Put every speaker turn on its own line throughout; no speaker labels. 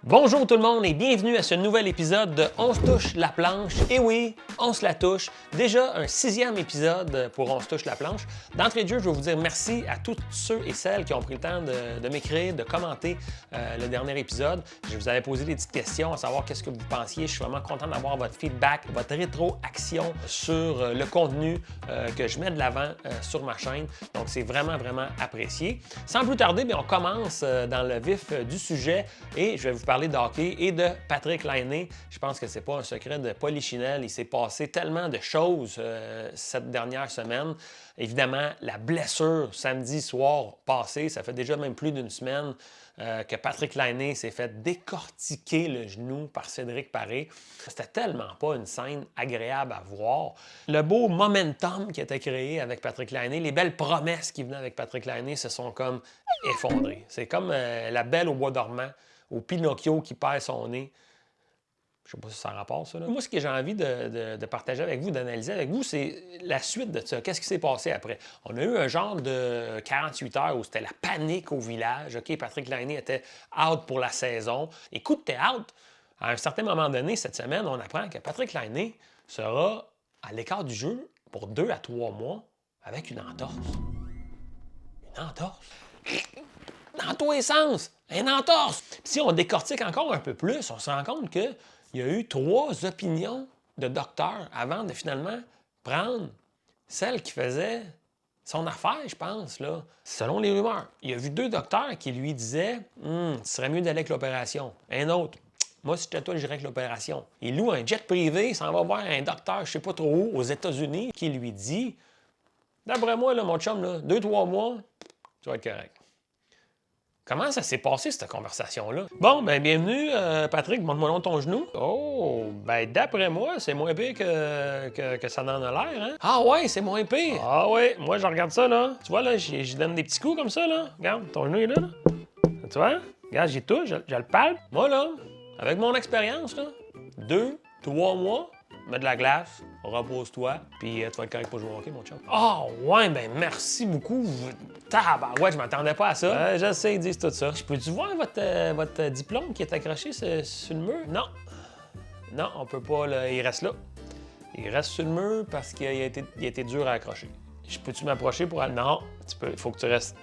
Bonjour tout le monde et bienvenue à ce nouvel épisode de On se touche la planche. Et oui, on se la touche. Déjà un 6e épisode pour On se touche la planche. D'entrée de jeu, je veux vous dire merci à tous ceux et celles qui ont pris le temps de m'écrire, de commenter le dernier épisode. Je vous avais posé des petites questions à savoir qu'est-ce que vous pensiez. Je suis vraiment content d'avoir votre feedback, votre rétroaction sur le contenu que je mets de l'avant sur ma chaîne. Donc c'est vraiment apprécié. Sans plus tarder, bien, on commence dans le vif du sujet et je vais vous parler de hockey et de Patrick Laine. Je pense que c'est pas un secret de Polichinelle. Il s'est passé tellement de choses cette dernière semaine. Évidemment, la blessure samedi soir passé, ça fait déjà même plus d'une semaine que Patrick Laine s'est fait décortiquer le genou par Cédric Paré. C'était tellement pas une scène agréable à voir. Le beau momentum qui était créé avec Patrick Laine, les belles promesses qui venaient avec Patrick Laine se sont comme effondrées. C'est comme la belle au bois dormant, au Pinocchio qui perd son nez. Je ne sais pas si ça a rapport, ça. Là. Moi, ce que j'ai envie de partager avec vous, d'analyser avec vous, c'est la suite de ça. Qu'est-ce qui s'est passé après? On a eu un genre de 48 heures où c'était la panique au village. OK, Patrick Laine était out pour la saison. Écoute, t'es out. À un certain moment donné, cette semaine, on apprend que Patrick Laine sera à l'écart du jeu pour 2 à 3 mois avec une entorse. Une entorse? Dans tous les sens! Une entorse! Puis si on décortique encore un peu plus, on se rend compte qu'il y a eu 3 opinions de docteurs avant de finalement prendre celle qui faisait son affaire, je pense, là. Selon les rumeurs. Il y a vu 2 docteurs qui lui disaient « ce serait mieux d'aller avec l'opération ». Un autre « Moi, si j'étais toi, j'irais avec l'opération ». Il loue un jet privé, il s'en va voir un docteur, je ne sais pas trop où, aux États-Unis, qui lui dit « D'après moi, là, mon chum, 2-3 mois, tu vas être correct ». Comment ça s'est passé, cette conversation-là? Bon, ben bienvenue, Patrick, montre-moi donc ton genou. Oh, ben d'après moi, c'est moins pire que ça en a l'air, hein? Ah ouais, c'est moins pire? Ah ouais, moi je regarde ça, là. Tu vois, là, j'y donne des petits coups comme ça, là. Regarde, ton genou est là, là. Tu vois? Regarde, j'y touche, je le palpe. Moi, là, avec mon expérience, là, 2-3 mois, mets de la glace, repose-toi, puis tu vas être correct pour jouer au hockey, mon chum. Ah, ouais, ben merci beaucoup. Ouais, je m'attendais pas à ça. Je sais, ils disent tout ça. Je peux-tu voir votre diplôme qui est accroché sur le mur? Non. Non, on peut pas, là. Il reste là. Il reste sur le mur parce qu'il a été dur à accrocher. Je peux-tu m'approcher pour aller? Non, tu peux. Il faut que tu restes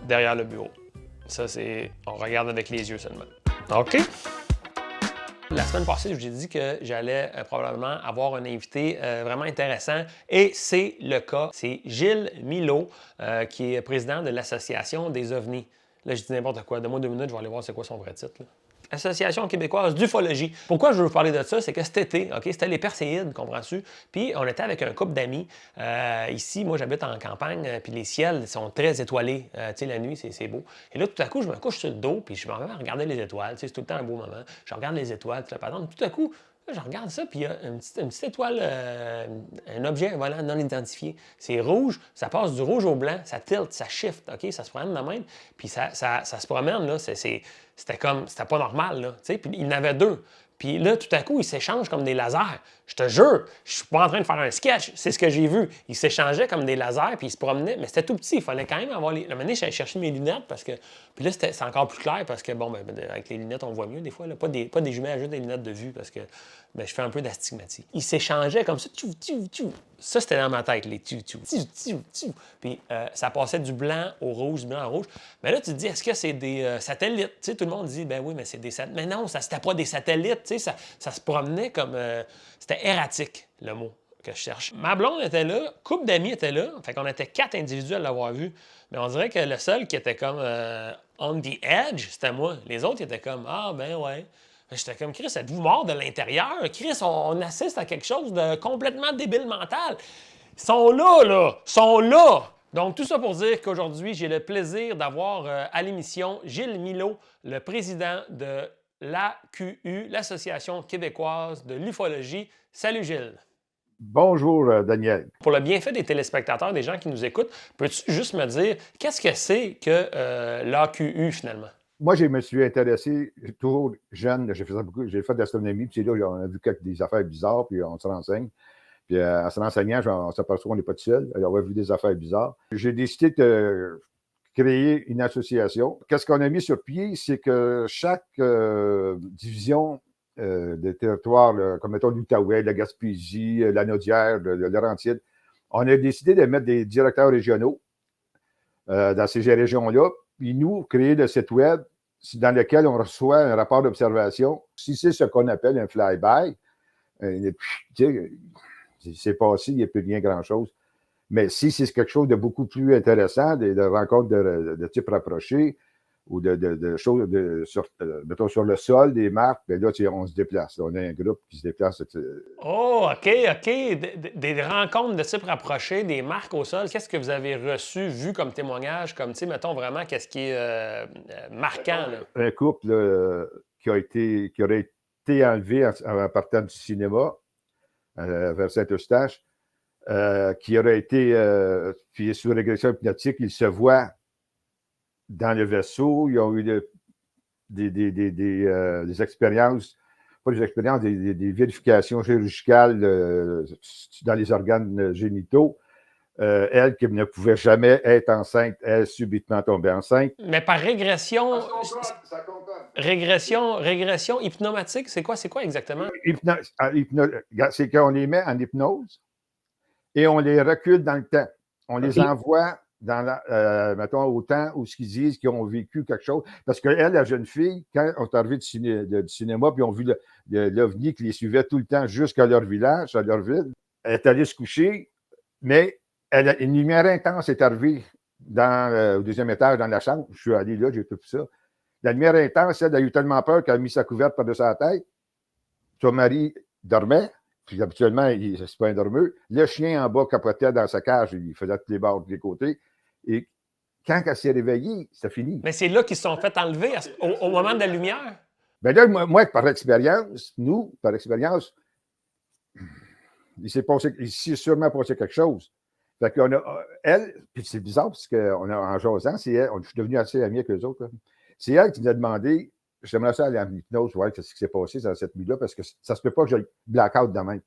derrière le bureau. Ça, c'est... On regarde avec les yeux seulement. OK. La semaine passée, je vous ai dit que j'allais probablement avoir un invité vraiment intéressant et c'est le cas. C'est Gilles Milot, qui est président de l'Association des ovnis. Là, je dis n'importe quoi. Donne-moi 2 minutes, je vais aller voir c'est quoi son vrai titre. Là. Association québécoise d'ufologie. Pourquoi je veux vous parler de ça? C'est que cet été, OK, c'était les Perséides, comprends-tu? Puis on était avec un couple d'amis. Ici, moi, j'habite en campagne, puis les ciels sont très étoilés. Tu sais, la nuit, c'est beau. Et là, tout à coup, je me couche sur le dos, puis je me remets à regarder les étoiles. Tu sais, c'est tout le temps un beau moment. Je regarde les étoiles, tout à coup, là, je regarde ça, puis il y a une petite étoile, un objet, voilà, non identifié. C'est rouge, ça passe du rouge au blanc, ça tilt, ça shift, OK? Ça se promène de même, puis ça se promène, là, c'était pas normal, là, tu sais, puis il y en avait 2. Puis là, tout à coup, ils s'échangent comme des lasers. Je te jure, je suis pas en train de faire un sketch, c'est ce que j'ai vu. Ils s'échangeaient comme des lasers, puis ils se promenaient, mais c'était tout petit, il fallait quand même avoir les... La manière, j'allais chercher mes lunettes, parce que... Puis là, c'est encore plus clair, parce que, bon, ben, avec les lunettes, on voit mieux des fois, là. Pas des jumelles, juste des lunettes de vue, parce que ben, je fais un peu d'astigmatie. Ils s'échangeaient comme ça, Ça, c'était dans ma tête, les Puis ça passait du blanc au rouge, du blanc au rouge. Mais là, tu te dis, est-ce que c'est des satellites? Tu sais, tout le monde dit, ben oui, mais c'est des satellites. Mais non, c'était pas des satellites, tu sais, ça se promenait comme... C'était erratique, le mot que je cherche. Ma blonde était là, couple d'amis était là, fait qu'on était 4 individus à l'avoir vu. Mais on dirait que le seul qui était comme on the edge, c'était moi. Les autres, ils étaient comme, ah ben ouais. J'étais comme, Chris, êtes-vous mort de l'intérieur? Chris, on assiste à quelque chose de complètement débile mental. Ils sont là, là! Ils sont là! Donc, tout ça pour dire qu'aujourd'hui, j'ai le plaisir d'avoir à l'émission Gilles Milot, le président de l'AQU, l'Association québécoise de l'ufologie. Salut, Gilles!
Bonjour, Daniel.
Pour le bienfait des téléspectateurs, des gens qui nous écoutent, peux-tu juste me dire qu'est-ce que c'est que l'AQU, finalement?
Moi, je me suis intéressé toujours jeune, j'ai fait de l'astronomie, puis c'est là on a vu des affaires bizarres, puis on se renseigne. Puis en se renseignant, on s'aperçoit qu'on n'est pas tout seul. On a vu des affaires bizarres. J'ai décidé créer une association. Qu'est-ce qu'on a mis sur pied? C'est que chaque division de territoire, là, comme mettons l'Outaouais, la Gaspésie, la Naudière, le Laurentide, on a décidé de mettre des directeurs régionaux dans ces régions-là, puis nous, créer le site web dans lequel on reçoit un rapport d'observation. Si c'est ce qu'on appelle un fly-by, c'est passé, il n'y a plus rien grand-chose. Mais si c'est quelque chose de beaucoup plus intéressant, de rencontres de type rapproché, ou de choses mettons sur le sol, des marques, bien là, on se déplace. On a un groupe qui se déplace.
Oh, OK. Des rencontres de type rapproché, des marques au sol. Qu'est-ce que vous avez reçu, vu comme témoignage, comme, tu sais, mettons vraiment, qu'est-ce qui est marquant, là?
Un couple qui aurait été enlevé en partant du cinéma vers Saint-Eustache, qui aurait été puis sous régression hypnotique, ils se voient dans le vaisseau, ils ont eu des expériences, pas des expériences, des vérifications chirurgicales dans les organes génitaux. Elle, qui ne pouvait jamais être enceinte, elle subitement tombée enceinte.
Mais par régression,
Ça concorde.
régression hypnomatique, c'est quoi exactement?
C'est qu'on les met en hypnose et on les recule dans le temps. On les envoie mettons, au temps où ce qu'ils disent qu'ils ont vécu quelque chose. Parce qu'elle, la jeune fille, quand on est arrivé du cinéma, puis on a vu l'OVNI qui les suivait tout le temps jusqu'à leur village, à leur ville, elle est allée se coucher, mais une lumière intense est arrivée au deuxième étage dans la chambre. Je suis allé là, j'ai tout ça. La lumière intense, elle a eu tellement peur qu'elle a mis sa couverte par-dessus sa tête. Son mari dormait. Puis habituellement, c'est pas un dormeux. Le chien en bas capotait dans sa cage, il faisait tous les bords de tous les côtés. Et quand elle s'est réveillée, c'est fini.
Mais c'est là qu'ils se sont fait enlever au moment de la lumière?
Bien là, moi, par expérience, il s'est sûrement passé quelque chose. Fait qu'on a, elle, puis c'est bizarre parce qu'on a en jasant, je suis devenu assez ami avec eux autres. Là. C'est elle qui nous a demandé, j'aimerais ça aller en hypnose, voir ce qui s'est passé dans cette nuit-là, parce que ça se peut pas que j'aille blackout demain.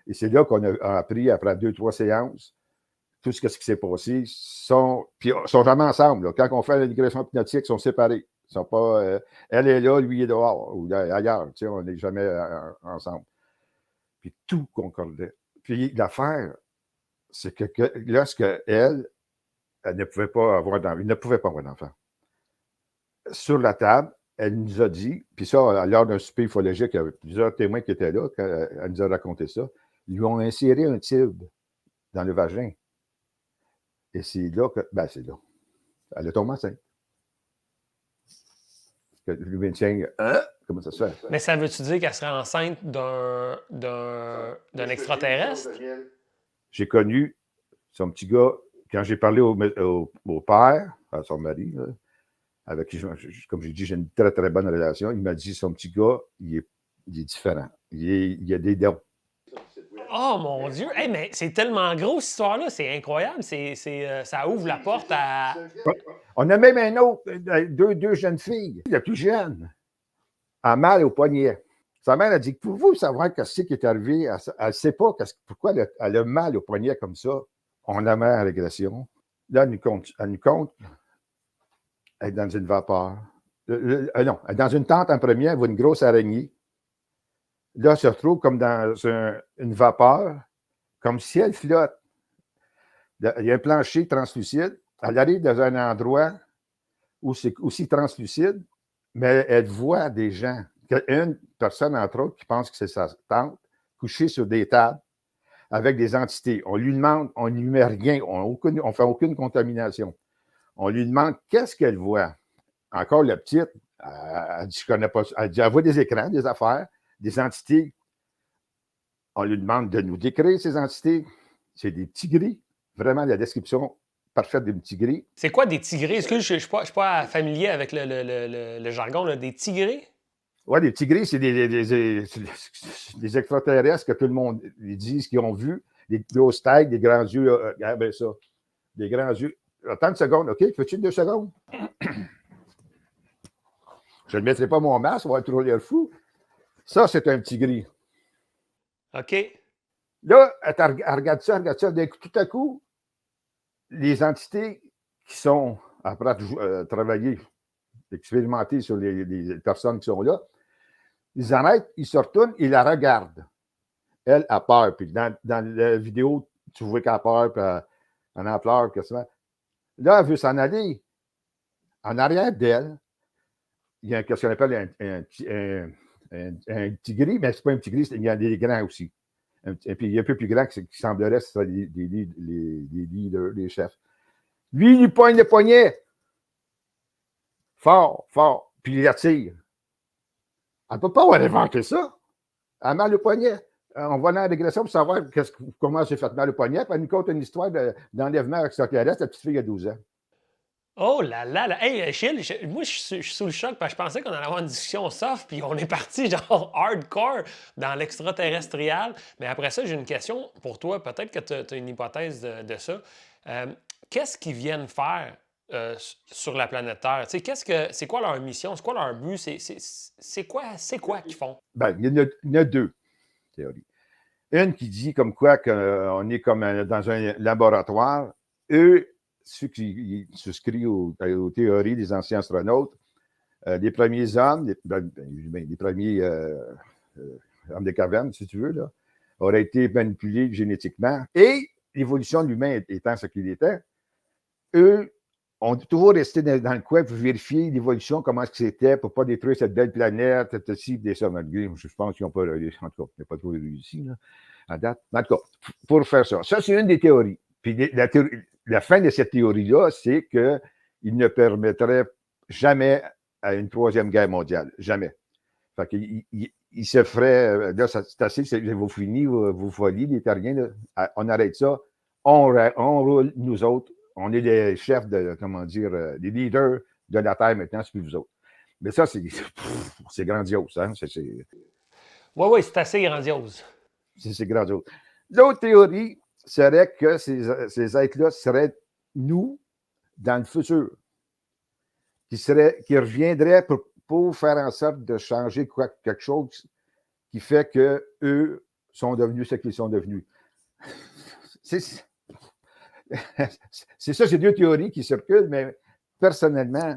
Et c'est là qu'on a appris, après 2-3 séances, tout ce qui s'est passé. Puis ils sont jamais ensemble. Là. Quand on fait la régression hypnotique, ils sont séparés. Ils sont pas, elle est là, lui est dehors, ou ailleurs. On n'est jamais ensemble. Puis tout concordait. Puis l'affaire, c'est que lorsque elle ne pouvait pas avoir d'enfant, il ne pouvait pas avoir d'enfant. Sur la table, elle nous a dit, puis ça, à l'heure d'un souper ufologique, il y avait plusieurs témoins qui étaient là, quand elle nous a raconté ça, ils lui ont inséré un tube dans le vagin. Et c'est là que, c'est là. Elle a tombé enceinte. Le médecin, comment ça se fait?
Mais ça veut-tu dire qu'elle serait enceinte d'un extraterrestre?
J'ai connu son petit gars, quand j'ai parlé au père, à son mari, là, avec qui, comme j'ai dit, j'ai une très, très bonne relation, il m'a dit, son petit gars, il est différent. Il a des dons.
Oh mon Dieu! Hey, mais c'est tellement gros cette histoire-là, c'est incroyable. Ça ouvre la porte à.
On a même un autre, deux jeunes filles. La plus jeune a mal au poignet. Sa mère a dit, pouvez-vous savoir ce qui est arrivé? Elle ne sait pas pourquoi elle a mal au poignet comme ça. On la met en régression. Là, elle nous compte, elle est dans une vapeur. Non, elle est dans une tente en premier, elle voit une grosse araignée. Là, elle se retrouve comme dans une vapeur, comme si elle flotte. Il y a un plancher translucide. Elle arrive dans un endroit où c'est aussi translucide, mais elle voit des gens. Une personne, entre autres, qui pense que c'est sa tante, couchée sur des tables avec des entités. On lui demande, on ne lui met rien, on ne fait aucune contamination. On lui demande qu'est-ce qu'elle voit. Encore la petite, elle dit, je connais pas ça. Elle dit, elle voit des écrans, des affaires, des entités. On lui demande de nous décrire ces entités. C'est des petits gris. Vraiment, la description parfaite des petits gris.
C'est quoi des tigrés? Est-ce que je ne suis pas familier avec le jargon, là, des tigrés?
Oui, des petits gris, c'est des extraterrestres que tout le monde ils disent qu'ils ont vu. Des grosses têtes, des grands yeux. Regardez ça. Des grands yeux. Attends une seconde, OK? Fais-tu 2 secondes? Je ne mettrai pas mon masque, on va être trop l'air fou. Ça, c'est un petit gris.
OK.
Là, elle regarde ça. Tout à coup, les entités qui sont après travailler, expérimenter sur les personnes qui sont là, ils arrêtent, ils se retournent, ils la regardent. Elle a peur. Puis dans la vidéo, tu vois qu'elle a peur, puis elle en pleure, quasiment. Là, elle veut s'en aller. En arrière d'elle, il y a ce qu'on appelle un tigri, mais ce n'est pas un tigri, il y a des grands aussi. Et puis il y a un peu plus grand qui semblerait que ce soit les leaders, les chefs. Lui, il poigne le poignet. Fort, fort. Puis il l'attire. Elle ne peut pas avoir inventé ça. Elle a mal le poignet. On va dans la régression pour savoir comment j'ai fait mal le poignet. Puis elle nous conte une histoire d'enlèvement extraterrestre. La petite fille a 12 ans.
Oh là là là! Hey, Chil, moi, je suis sous le choc parce que je pensais qu'on allait avoir une discussion soft, puis on est parti genre hardcore dans l'extraterrestrial. Mais après ça, j'ai une question pour toi. Peut-être que tu as une hypothèse de ça. Qu'est-ce qu'ils viennent faire sur la planète Terre? C'est quoi leur mission? C'est quoi leur but? C'est quoi qu'ils font?
Ben, il y en a deux théories. Une qui dit comme quoi qu'on est comme dans un laboratoire. Eux, ceux qui souscrivent aux théories des anciens astronautes, les premiers hommes, les premiers hommes des cavernes, si tu veux, là, auraient été manipulés génétiquement. Et l'évolution de l'humain étant ce qu'il était, eux ont toujours resté dans le coin pour vérifier l'évolution, comment c'était, pour ne pas détruire cette belle planète, ceci, des ça. Je pense qu'ils n'ont pas réussi, en tout cas, ils n'ont pas trop réussi, là, à date. En tout cas, pour faire ça. Ça, c'est une des théories. Puis la fin de cette théorie-là, c'est qu'il ne permettrait jamais à une troisième guerre mondiale. Jamais. Fait qu'il se ferait, là, c'est assez, c'est vous fini vos folies, les terriens, là, on arrête ça, on roule, nous autres, on est les chefs de, comment dire, les leaders de la Terre maintenant, c'est plus vous autres. Mais ça, c'est grandiose, hein?
Oui, c'est assez grandiose.
C'est grandiose. L'autre théorie serait que ces êtres-là seraient nous dans le futur, qui reviendraient pour faire en sorte de changer quelque chose qui fait qu'eux sont devenus ce qu'ils sont devenus. C'est ça, c'est deux théories qui circulent, mais personnellement...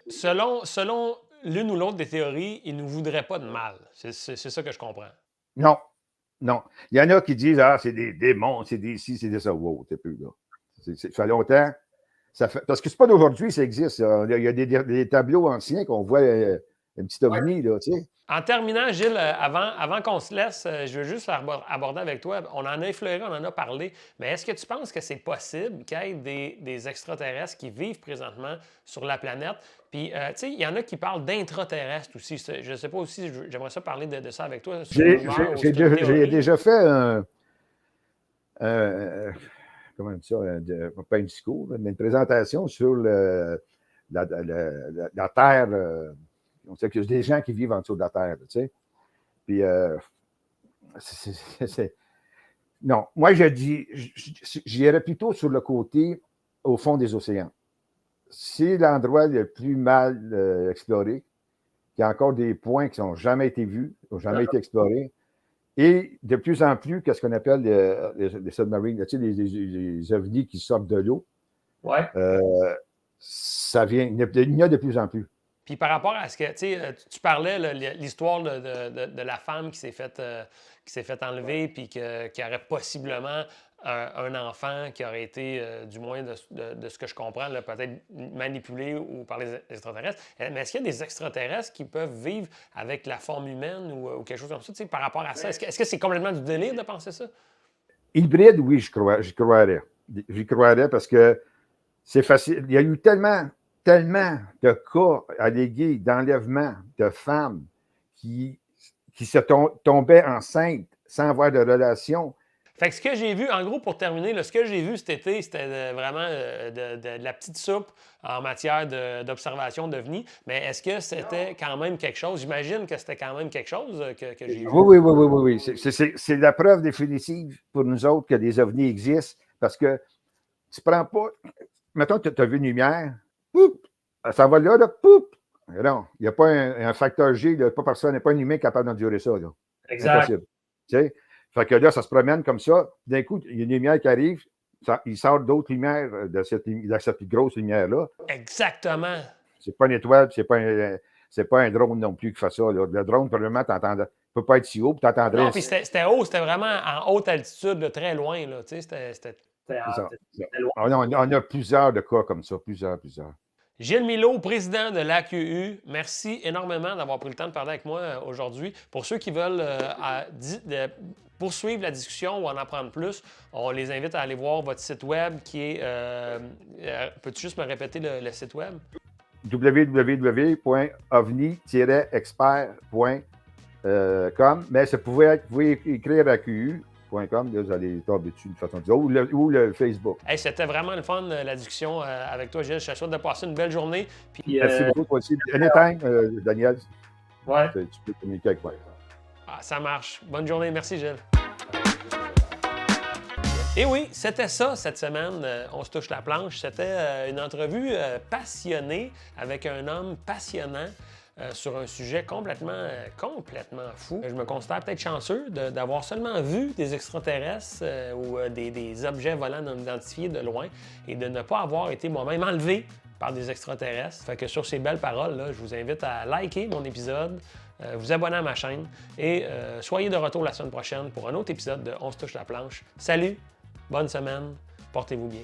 Selon l'une ou l'autre des théories, ils ne nous voudraient pas de mal. C'est ça que je comprends.
Non, non. Il y en a qui disent, c'est des démons, c'est des ci, c'est des ça. Wow, c'est plus là. Ça fait longtemps. Parce que c'est pas d'aujourd'hui, ça existe. Il y a des tableaux anciens qu'on voit un petit ovni, là, tu sais.
En terminant, Gilles, avant qu'on se laisse, je veux juste aborder avec toi, on en a effleuré, on en a parlé, mais est-ce que tu penses que c'est possible qu'il y ait des extraterrestres qui vivent présentement sur la planète? Puis, tu sais, il y en a qui parlent d'intraterrestres aussi. Je ne sais pas aussi, j'aimerais ça parler de ça avec toi.
J'ai déjà fait comment on dit ça, pas un discours, mais une présentation sur la Terre. On sait qu'il y a des gens qui vivent en dessous de la Terre, tu sais. Puis, non, moi, je dis, j'irais plutôt sur le côté au fond des océans. C'est l'endroit le plus mal exploré. Il y a encore des points qui n'ont jamais été vus, qui n'ont jamais été explorés. Et de plus en plus, qu'est-ce qu'on appelle les submarines, tu sais, les ovnis qui sortent de l'eau.
Ouais.
Ça vient, il y en a de plus en plus.
Puis par rapport à ce que, tu sais, tu parlais, l'histoire de la femme qui s'est fait enlever, puis qui aurait possiblement un enfant qui aurait été, du moins de ce que je comprends, peut-être manipulé ou par les extraterrestres. Mais est-ce qu'il y a des extraterrestres qui peuvent vivre avec la forme humaine ou quelque chose comme ça, tu sais, par rapport à ça? Est-ce que c'est complètement du délire de penser ça?
Hybride, oui, j'y croirais. J'y croirais parce que c'est facile. Il y a eu tellement de cas allégués d'enlèvement de femmes qui se tombaient enceintes sans avoir de relation.
Fait que ce que j'ai vu, en gros, pour terminer, ce que j'ai vu cet été, c'était vraiment de la petite soupe en matière d'observation d'OVNI. Mais est-ce que c'était quand même quelque chose? J'imagine que c'était quand même quelque chose que j'ai vu.
Oui. C'est la preuve définitive pour nous autres que des OVNI existent parce que tu prends pas... Mettons que tu as vu une lumière, poup, ça va là, poup. Non, il n'y a pas un facteur G, il n'y a pas personne, il n'y a pas un humain capable d'endurer ça. Là.
Exact.
Impossible. Tu sais? Fait que là, ça se promène comme ça. D'un coup, il y a une lumière qui arrive, il sort d'autres lumières de cette grosse lumière-là.
Exactement.
C'est pas une étoile, c'est pas un drone non plus qui fait ça. Là. Le drone, probablement, ne peut pas être si haut, puis t'entendrais...
Non, puis c'était haut, c'était vraiment en haute altitude, là, très loin. Là, c'était
on a plusieurs de cas comme ça, plusieurs.
Gilles Milot, président de l'AQU, merci énormément d'avoir pris le temps de parler avec moi aujourd'hui. Pour ceux qui veulent poursuivre la discussion ou en apprendre plus, on les invite à aller voir votre site web qui est... peux-tu juste me répéter le site web?
www.ovni-expert.com, mais vous pouvez écrire AQU.com, vous allez tomber dessus de façon ou le Facebook.
Hey, c'était vraiment le fun, la discussion avec toi, Gilles. Je te souhaite de passer une belle journée. Puis,
merci beaucoup, toi aussi. Anytime, Daniel,
ouais.
Tu peux communiquer avec moi.
Ah, ça marche. Bonne journée. Merci, Gilles. Et oui, c'était ça cette semaine, On se touche la planche. C'était une entrevue passionnée avec un homme passionnant sur un sujet complètement fou. Je me considère peut-être chanceux d'avoir seulement vu des extraterrestres ou des objets volants non identifiés de loin et de ne pas avoir été moi-même enlevé par des extraterrestres. Fait que sur ces belles paroles, là, je vous invite à liker mon épisode, vous abonner à ma chaîne et soyez de retour la semaine prochaine pour un autre épisode de On se touche la planche. Salut! Bonne semaine, portez-vous bien.